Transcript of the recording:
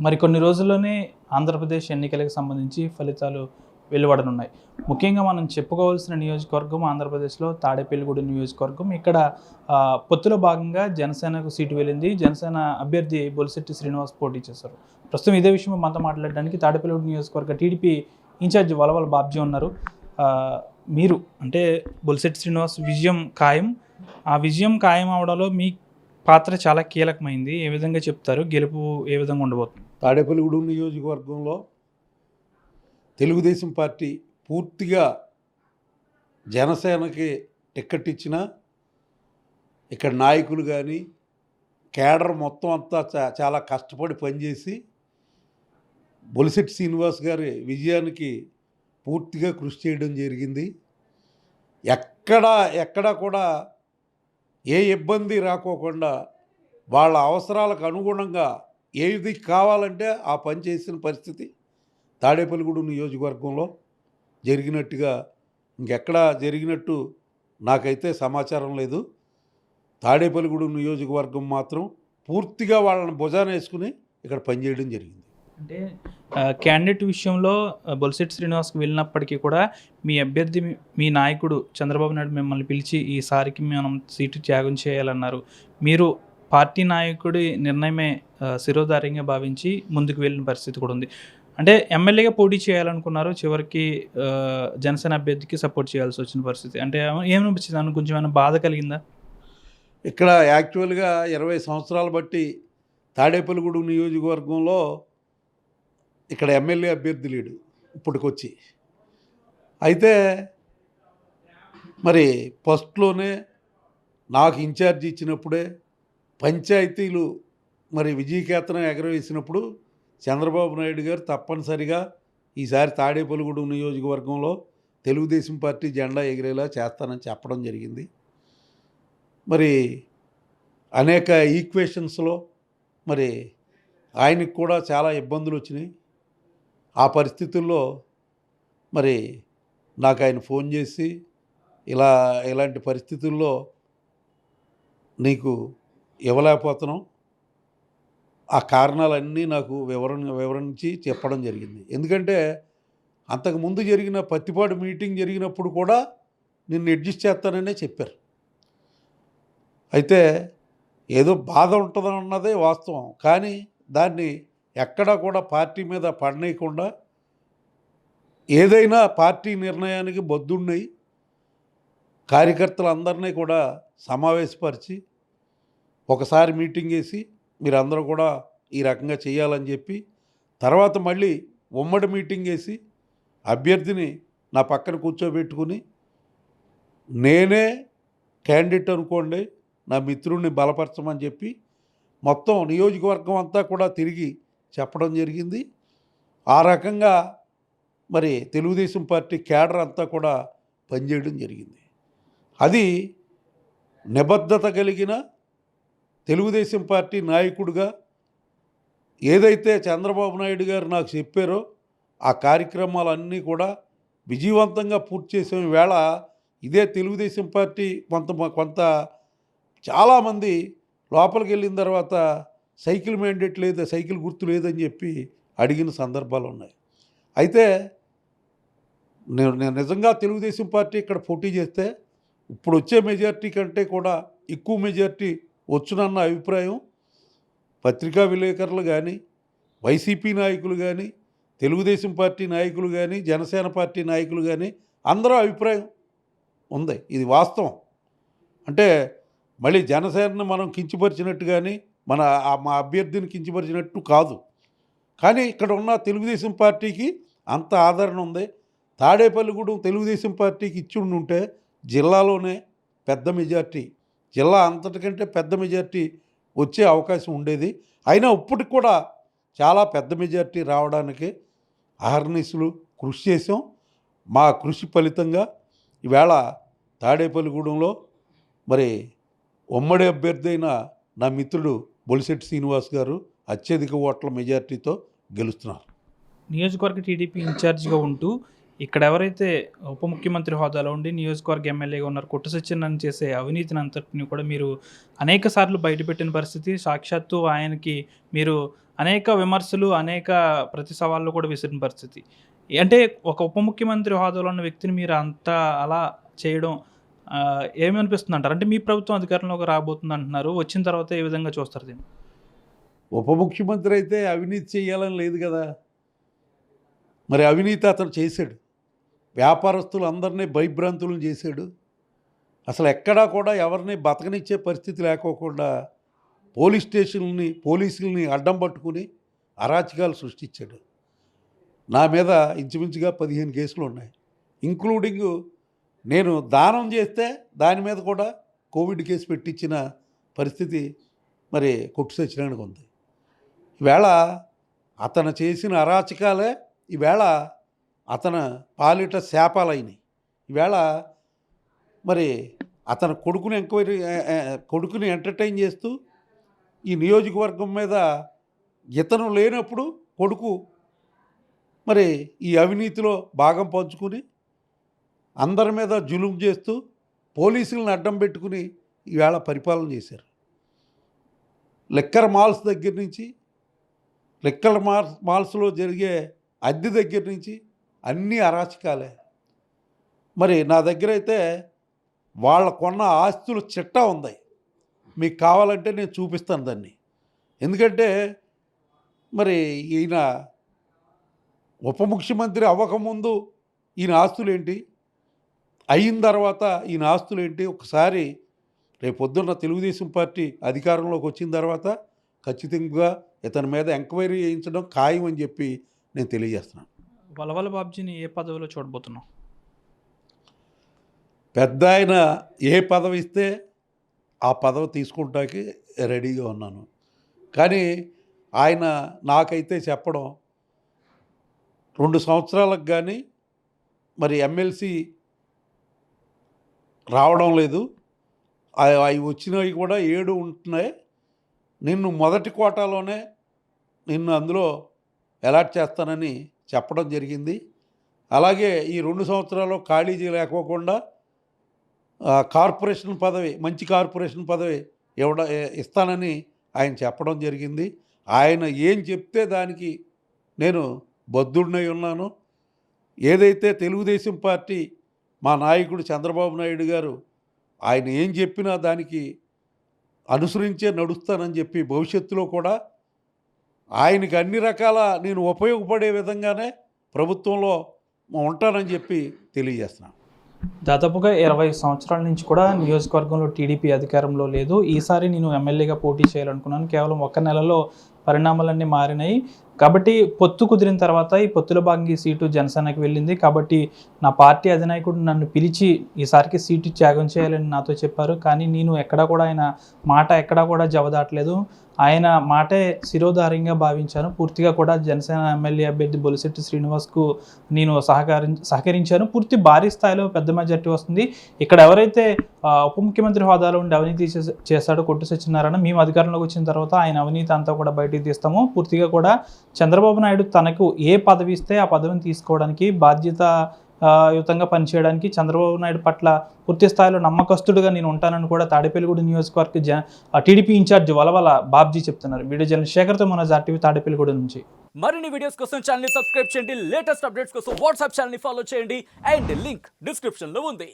మరికొన్ని రోజుల్లోనే ఆంధ్రప్రదేశ్ ఎన్నికలకు సంబంధించి ఫలితాలు వెలువడనున్నాయి. ముఖ్యంగా మనం చెప్పుకోవాల్సిన నియోజకవర్గం ఆంధ్రప్రదేశ్లో తాడేపల్లిగూడెం నియోజకవర్గం. ఇక్కడ పొత్తులో భాగంగా జనసేనకు సీటు వెళ్ళింది. జనసేన అభ్యర్థి బొలిశెట్టి శ్రీనివాస్ పోటీ చేశారు. ప్రస్తుతం ఇదే విషయం మనతో మాట్లాడడానికి తాడేపల్లిగూడెం నియోజకవర్గ టీడీపీ ఇన్ఛార్జ్ వలవల బాబ్జీ ఉన్నారు. మీరు అంటే బొలిశెట్టి శ్రీనివాస్ విజయం ఖాయం. ఆ విజయం ఖాయం అవడంలో మీ పాత్ర చాలా కీలకమైంది. ఏ విధంగా చెప్తారు? గెలుపు ఏ విధంగా ఉండబోతుంది? తాడేపల్లిగూడెం నియోజకవర్గంలో తెలుగుదేశం పార్టీ పూర్తిగా జనసేనకి టిక్కెట్ ఇచ్చిన ఇక్కడ నాయకులు కానీ కేడర్ మొత్తం అంతా చాలా కష్టపడి పనిచేసి బొలిశెట్టి శ్రీనివాస్ గారి విజయానికి పూర్తిగా కృషి చేయడం జరిగింది. ఎక్కడా కూడా ఏ ఇబ్బంది రాకోకుండా వాళ్ళ అవసరాలకు అనుగుణంగా ఏది కావాలంటే ఆ పని చేసిన పరిస్థితి తాడేపల్లిగూడెం నియోజకవర్గంలో జరిగినట్టుగా ఇంకెక్కడా జరిగినట్టు నాకైతే సమాచారం లేదు. తాడేపల్లిగూడెం నియోజకవర్గం మాత్రం పూర్తిగా వాళ్ళని భుజాన వేసుకుని ఇక్కడ పనిచేయడం జరిగింది. అంటే క్యాండిడేట్ విషయంలో బొలిశెట్టి శ్రీనివాస్కి వెళ్ళినప్పటికీ కూడా మీ అభ్యర్థి మీ నాయకుడు చంద్రబాబు నాయుడు మిమ్మల్ని పిలిచి ఈసారికి మనం సీటు త్యాగం చేయాలన్నారు. మీరు పార్టీ నాయకుడి నిర్ణయమే శిరోధార్యంగా భావించి ముందుకు వెళ్ళిన పరిస్థితి కూడా ఉంది. అంటే ఎమ్మెల్యేగా పోటీ చేయాలనుకున్నారు, చివరికి జనసేన అభ్యర్థికి సపోర్ట్ చేయాల్సి వచ్చిన పరిస్థితి. అంటే ఏమనిపించింది? దానికి కొంచెం ఏమైనా బాధ కలిగిందా? ఇక్కడ యాక్చువల్గా 20 సంవత్సరాలు బట్టి తాడేపల్లిగూడెం నియోజకవర్గంలో ఇక్కడ ఎమ్మెల్యే అభ్యర్థి లేడు ఇప్పటికొచ్చి. అయితే మరి ఫస్ట్లోనే నాకు ఇన్ఛార్జ్ ఇచ్చినప్పుడే పంచాయతీలు మరి విజయకేతనం ఎగరవేసినప్పుడు చంద్రబాబు నాయుడు గారు తప్పనిసరిగా ఈసారి తాడేపల్లిగూడెం నియోజకవర్గంలో తెలుగుదేశం పార్టీ జెండా ఎగిరేలా చేస్తానని చెప్పడం జరిగింది. మరి అనేక ఈక్వేషన్స్లో మరి ఆయనకు కూడా చాలా ఇబ్బందులు వచ్చినాయి. ఆ పరిస్థితుల్లో మరి నాకు ఆయన ఫోన్ చేసి ఇలాంటి పరిస్థితుల్లో నీకు ఇవ్వలేకపోతున్నాం, ఆ కారణాలన్నీ నాకు వివరించి చెప్పడం జరిగింది. ఎందుకంటే అంతకుముందు జరిగిన పత్తిపాడు మీటింగ్ జరిగినప్పుడు కూడా నిన్ను అడ్జస్ట్ చేస్తాననే చెప్పారు. అయితే ఏదో బాధ ఉంటుందన్నదే వాస్తవం, కానీ దాన్ని ఎక్కడా కూడా పార్టీ మీద పడనీయకుండా ఏదైనా పార్టీ నిర్ణయానికి బద్దున్నయి కార్యకర్తలందరినీ కూడా సమావేశపరిచి ఒకసారి మీటింగ్ వేసి మీరందరూ కూడా ఈ రకంగా చేయాలని చెప్పి తర్వాత మళ్ళీ ఉమ్మడి మీటింగ్ వేసి అభ్యర్థిని నా పక్కన కూర్చోబెట్టుకుని నేనే క్యాండిడేట్ అనుకోండి, నా మిత్రుడిని బలపరచమని చెప్పి మొత్తం నియోజకవర్గం అంతా కూడా తిరిగి చెప్పడం జరిగింది. ఆ రకంగా మరి తెలుగుదేశం పార్టీ కేడర్ అంతా కూడా పనిచేయడం జరిగింది. అది నిబద్ధత కలిగిన తెలుగుదేశం పార్టీ నాయకుడిగా ఏదైతే చంద్రబాబు నాయుడు గారు నాకు చెప్పారో ఆ కార్యక్రమాలన్నీ కూడా విజయవంతంగా పూర్తి చేసే వేళ ఇదే తెలుగుదేశం పార్టీ కొంత చాలామంది లోపలికి వెళ్ళిన తర్వాత సైకిల్ మ్యాండేట్ లేదు, సైకిల్ గుర్తు లేదని చెప్పి అడిగిన సందర్భాలు ఉన్నాయి. అయితే నేను నిజంగా తెలుగుదేశం పార్టీ ఇక్కడ పోటీ చేస్తే ఇప్పుడు వచ్చే మెజార్టీ కంటే కూడా ఎక్కువ మెజార్టీ వచ్చునన్న అభిప్రాయం పత్రికా విలేకరులు కానీ, వైసీపీ నాయకులు కానీ, తెలుగుదేశం పార్టీ నాయకులు కానీ, జనసేన పార్టీ నాయకులు కానీ అందరూ అభిప్రాయం ఉంది. ఇది వాస్తవం. అంటే మళ్ళీ జనసేనను మనం కించపరిచినట్టు కానీ మా అభ్యర్థిని కించపరిచినట్టు కాదు, కానీ ఇక్కడ ఉన్న తెలుగుదేశం పార్టీకి అంత ఆదరణ ఉంది. తాడేపల్లిగూడెం తెలుగుదేశం పార్టీకి ఇచ్చి ఉంటే జిల్లాలోనే పెద్ద మెజార్టీ, జిల్లా అంతటికంటే పెద్ద మెజార్టీ వచ్చే అవకాశం ఉండేది. అయినా ఇప్పటికి కూడా చాలా పెద్ద మెజార్టీ రావడానికి అహర్నిశలు కృషి చేసాం. మా కృషి ఫలితంగా ఈవేళ తాడేపల్లిగూడెంలో మరి ఉమ్మడి అభ్యర్థి అయిన నా మిత్రుడు బొలిశెట్టి శ్రీనివాస్ గారు అత్యధిక ఓట్ల మెజార్టీతో గెలుస్తున్నారు. నియోజకవర్గ టీడీపీ ఇన్ఛార్జిగా ఉంటూ ఇక్కడ ఎవరైతే ఉప ముఖ్యమంత్రి హోదాలో ఉండి నియోజకవర్గ ఎమ్మెల్యేగా ఉన్నారు కొట్టు సత్యనారాయణ చేసే అవినీతిని అంతటిని కూడా మీరు అనేక సార్లు బయటపెట్టిన పరిస్థితి. సాక్షాత్తు ఆయనకి మీరు అనేక విమర్శలు, అనేక ప్రతి సవాళ్ళు కూడా విసిరిన పరిస్థితి. అంటే ఒక ఉప ముఖ్యమంత్రి హోదాలో ఉన్న వ్యక్తిని మీరు అంత అలా చేయడం ఏమనిపిస్తుంది అంటారు? అంటే మీ ప్రభుత్వం అధికారంలోకి రాబోతుంది అంటున్నారు. వచ్చిన తర్వాత ఏ విధంగా చూస్తారు దీన్ని? ఉప ముఖ్యమంత్రి అయితే అవినీతి చేయాలని లేదు కదా. మరి అవినీతి అతను చేశాడు. వ్యాపారస్తులు అందరినీ భయభ్రాంతులను చేశాడు. అసలు ఎక్కడా కూడా ఎవరిని బతకనిచ్చే పరిస్థితి లేకోకుండా పోలీసుల్ని అడ్డం పట్టుకుని అరాచకాలు సృష్టించాడు. నా మీద ఇంచుమించుగా 15 కేసులు ఉన్నాయి. ఇంక్లూడింగ్ నేను దానం చేస్తే దాని మీద కూడా కోవిడ్ కేసు పెట్టించిన పరిస్థితి మరి కొట్టు సత్యనారాయణకు ఉంది. ఈవేళ అతను చేసిన అరాచకాలే ఈవేళ అతను పాలిట శాపాలైనవి. ఈవేళ మరి అతను కొడుకుని ఎంటర్టైన్ చేస్తూ ఈ నియోజకవర్గం మీద ఇతను లేనప్పుడు కొడుకు మరి ఈ అవినీతిలో భాగం పంచుకుని అందరి మీద జులుం చేస్తూ పోలీసులను అడ్డం పెట్టుకుని ఈవేళ పరిపాలన చేశారు. లిక్కర్ మాల్స్ దగ్గర నుంచి మాల్స్లో జరిగే అద్దె దగ్గర నుంచి అన్నీ అరాచకాలే. మరి నా దగ్గర అయితే వాళ్ళ కొన్న ఆస్తులు చిట్టా ఉంది. మీకు కావాలంటే నేను చూపిస్తాను దాన్ని. ఎందుకంటే మరి ఈయన ఉప ముఖ్యమంత్రి అవ్వకముందు ఈయన ఆస్తులేంటి, అయిన తర్వాత ఈయన ఆస్తులేంటి, ఒకసారి రేపొద్దున్న తెలుగుదేశం పార్టీ అధికారంలోకి వచ్చిన తర్వాత ఖచ్చితంగా ఇతని మీద ఎంక్వైరీ చేయించడం ఖాయం అని చెప్పి నేను తెలియజేస్తున్నాను. వలవల బాబ్జీని ఏ పదవిలో చూడబోతున్నాం? పెద్ద ఆయన ఏ పదవి ఇస్తే ఆ పదవి తీసుకుంటానికి రెడీగా ఉన్నాను. కానీ ఆయన నాకైతే చెప్పడం 2 సంవత్సరాలకు కానీ మరి ఎమ్మెల్సీ రావడం లేదు, అవి వచ్చినవి కూడా 7 ఉంటున్నాయి, నిన్ను మొదటి కోటాలోనే నిన్ను అందులో అలాట్ చేస్తానని చెప్పడం జరిగింది. అలాగే ఈ 2 సంవత్సరాల్లో ఖాళీ లేకోకుండా కార్పొరేషన్ పదవి, మంచి కార్పొరేషన్ పదవి ఇస్తానని ఆయన చెప్పడం జరిగింది. ఆయన ఏం చెప్తే దానికి నేను బద్ధుడినై ఉన్నాను. ఏదైతే తెలుగుదేశం పార్టీ మా నాయకుడు చంద్రబాబు నాయుడు గారు ఆయన ఏం చెప్పినా దానికి అనుసరించే నడుస్తానని చెప్పి భవిష్యత్తులో కూడా ఆయనకి అన్ని రకాల నేను ఉపయోగపడే విధంగానే ప్రభుత్వంలో ఉంటానని చెప్పి తెలియజేస్తున్నాను. దాదాపుగా 20 సంవత్సరాల నుంచి కూడా నియోజకవర్గంలో టీడీపీ అధికారంలో లేదు. ఈసారి నేను ఎమ్మెల్యేగా పోటీ చేయాలనుకున్నాను. కేవలం 1 నెలలో పరిణామాలన్నీ మారినాయి. కాబట్టి పొత్తు కుదిరిన తర్వాత ఈ పొత్తులో భాగంగా ఈ సీటు జనసేనకి వెళ్ళింది. కాబట్టి నా పార్టీ అధినాయకుడు నన్ను పిలిచి ఈసారికి సీటు త్యాగం చేయాలని నాతో చెప్పారు. కానీ నేను ఎక్కడా కూడా ఆయన మాట ఎక్కడా కూడా జవదాటలేదు. ఆయన మాటే శిరోధార్యంగా భావించాను. పూర్తిగా కూడా జనసేన ఎమ్మెల్యే అభ్యర్థి బొలిశెట్టి శ్రీనివాస్కు నేను సహకరించాను. పూర్తి భారీ స్థాయిలో పెద్ద మెజార్టీ వస్తుంది. ఇక్కడ ఎవరైతే ఉప ముఖ్యమంత్రి హోదాలో ఉండి అవినీతి చేశాడో కొట్టు సత్యనారాయణ, మేము అధికారంలోకి వచ్చిన తర్వాత ఆయన అవినీతి అంతా కూడా బయటికి తీస్తాము. పూర్తిగా కూడా చంద్రబాబు నాయుడు తనకు ఏ పదవి ఇస్తే ఆ పదవిని తీసుకోవడానికి, బాధ్యతాయుతంగా పనిచేయడానికి చంద్రబాబు నాయుడు పట్ల పూర్తి స్థాయిలో నమ్మకస్తుడుగా నేను ఉంటానని కూడా తాడేపల్లిగూడెం నియోజకవర్గ టీడీపీ ఇన్ఛార్జ్ వలవల బాబ్జీ చెప్తున్నారు. వీడియో జర్నలిస్ట్ శేఖర్తో మనోజ్ RTV తాడేపల్లిగూడెం నుంచి. మరిన్ని వీడియోస్ కోసం ఛానల్ ని సబ్స్క్రైబ్ చేయండి. లేటెస్ట్ అప్డేట్స్ కోసం వాట్సాప్ ఛానల్ ని ఫాలో చేయండి. అండ్ లింక్ డిస్క్రిప్షన్ లో ఉంది.